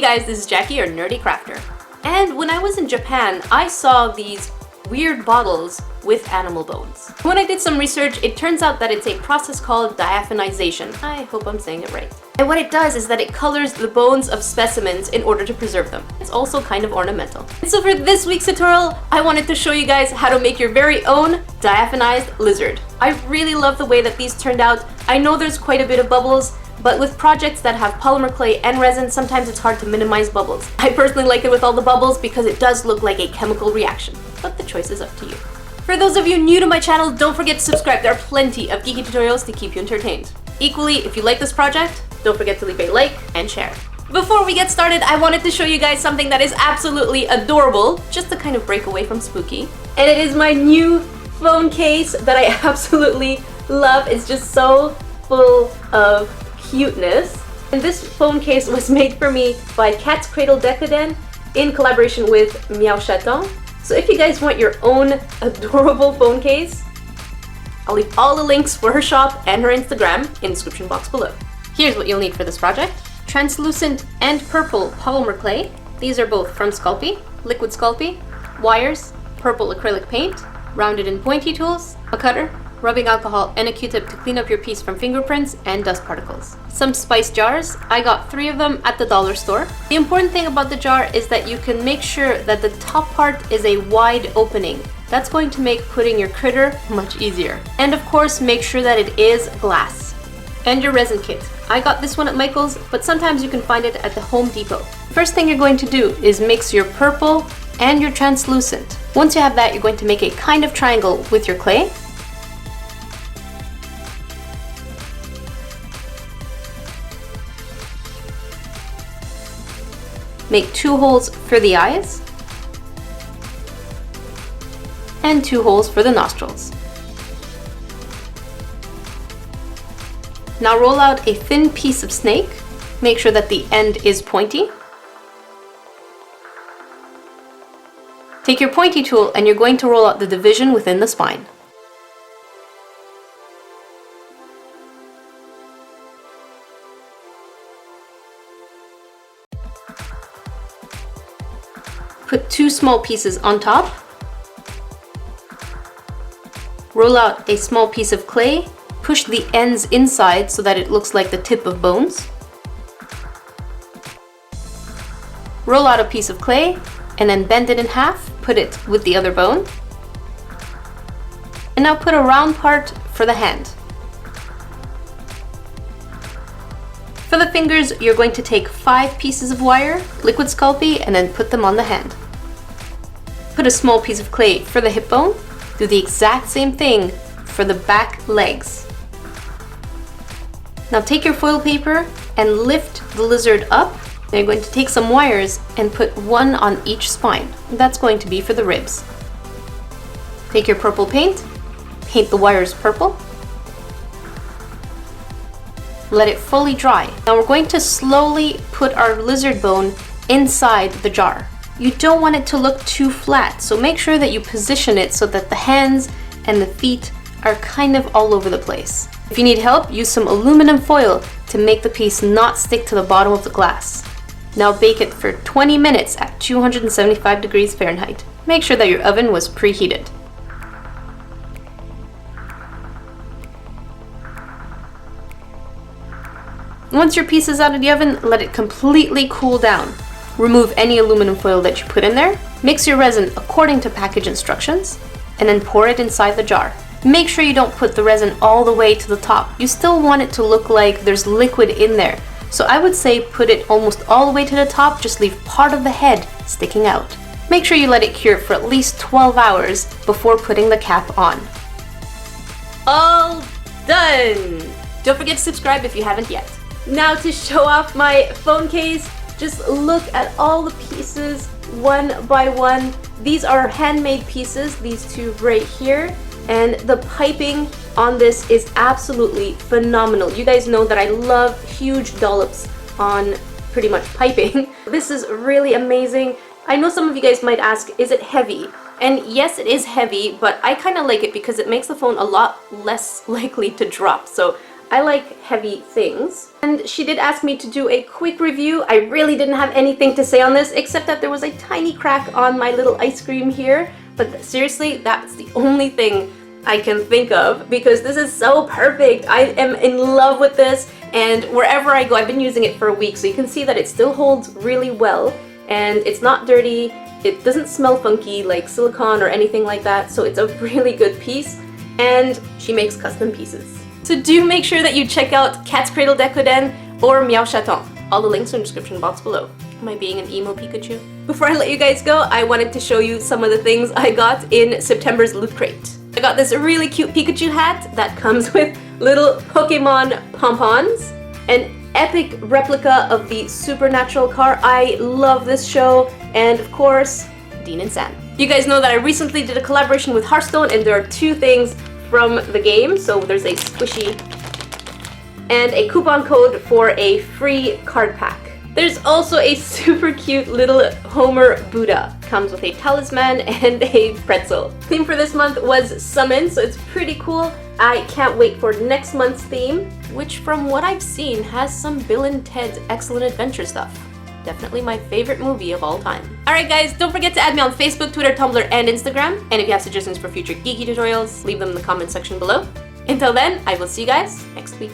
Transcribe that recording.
guys, this is Jackie, your nerdy crafter. And when I was in Japan, I saw these weird bottles with animal bones. When I did some research, it turns out that it's a process called diaphonization. I hope I'm saying it right. And what it does is that it colors the bones of specimens in order to preserve them. It's also kind of ornamental. And so for this week's tutorial, I wanted to show you guys how to make your very own diaphonized lizard. I really love the way that these turned out. I know there's quite a bit of bubbles, but with projects that have polymer clay and resin, sometimes it's hard to minimize bubbles. I personally like it with all the bubbles because it does look like a chemical reaction, but the choice is up to you. For those of you new to my channel, don't forget to subscribe. There are plenty of geeky tutorials to keep you entertained. Equally, if you like this project, don't forget to leave a like and share. Before we get started, I wanted to show you guys something that is absolutely adorable, just to kind of break away from spooky. And it is my new phone case that I absolutely love. It's just so full of cuteness. And this phone case was made for me by Catscradledecoden in collaboration with Meow Chaton. So if you guys want your own adorable phone case, I'll leave all the links for her shop and her Instagram in the description box below. Here's what you'll need for this project. Translucent and purple polymer clay. These are both from Sculpey, liquid Sculpey, wires, purple acrylic paint, rounded and pointy tools, a cutter, rubbing alcohol, and a Q-tip to clean up your piece from fingerprints and dust particles. Some spice jars. I got 3 of them at the dollar store. The important thing about the jar is that you can make sure that the top part is a wide opening. That's going to make putting your critter much easier. And of course, make sure that it is glass. And your resin kit. I got this one at Michael's, but sometimes you can find it at the Home Depot. First thing you're going to do is mix your purple and your translucent. Once you have that, you're going to make a kind of triangle with your clay. Make 2 holes for the eyes and 2 holes for the nostrils. Now roll out a thin piece of snake. Make sure that the end is pointy. Take your pointy tool and you're going to roll out the division within the spine. Put 2 small pieces on top. Roll out a small piece of clay. Push the ends inside so that it looks like the tip of bones. Roll out a piece of clay and then bend it in half. Put it with the other bone. And now put a round part for the hand. For the fingers, you're going to take 5 pieces of wire, liquid Sculpey, and then put them on the hand. Put a small piece of clay for the hip bone. Do the exact same thing for the back legs. Now take your foil paper and lift the lizard up. Now you're going to take some wires and put 1 on each spine. That's going to be for the ribs. Take your purple paint, paint the wires purple. Let it fully dry. Now we're going to slowly put our lizard bone inside the jar. You don't want it to look too flat, so make sure that you position it so that the hands and the feet are kind of all over the place. If you need help, use some aluminum foil to make the piece not stick to the bottom of the glass. Now bake it for 20 minutes at 275 degrees Fahrenheit. Make sure that your oven was preheated. Once your piece is out of the oven, let it completely cool down. Remove any aluminum foil that you put in there. Mix your resin according to package instructions, and then pour it inside the jar. Make sure you don't put the resin all the way to the top. You still want it to look like there's liquid in there. So I would say put it almost all the way to the top, just leave part of the head sticking out. Make sure you let it cure for at least 12 hours before putting the cap on. All done! Don't forget to subscribe if you haven't yet. Now to show off my phone case, just look at all the pieces one by one. These are handmade pieces, these 2 right here. And the piping on this is absolutely phenomenal. You guys know that I love huge dollops on pretty much piping. This is really amazing. I know some of you guys might ask, is it heavy? And yes, it is heavy, but I kind of like it because it makes the phone a lot less likely to drop. So I like heavy things. And she did ask me to do a quick review. I really didn't have anything to say on this, except that there was a tiny crack on my little ice cream here. But seriously, that's the only thing I can think of, because this is so perfect. I am in love with this, and wherever I go, I've been using it for a week, so you can see that it still holds really well, and it's not dirty. It doesn't smell funky like silicone or anything like that, so it's a really good piece, and she makes custom pieces. So do make sure that you check out Catscradledecoden or Meow Chaton. All the links in the description box below. Am I being an emo Pikachu? Before I let you guys go, I wanted to show you some of the things I got in September's Loot Crate. I got this really cute Pikachu hat that comes with little Pokemon pompons, an epic replica of the Supernatural car. I love this show, and of course, Dean and Sam. You guys know that I recently did a collaboration with Hearthstone, and there are 2 things from the game. So there's a squishy and a coupon code for a free card pack. There's also a super cute little Homer Buddha. Comes with a talisman and a pretzel. Theme for this month was summon, so it's pretty cool. I can't wait for next month's theme, which from what I've seen has some Bill and Ted's Excellent Adventure stuff. Definitely my favorite movie of all time. Alright guys, don't forget to add me on Facebook, Twitter, Tumblr, and Instagram. And if you have suggestions for future geeky tutorials, leave them in the comment section below. Until then, I will see you guys next week.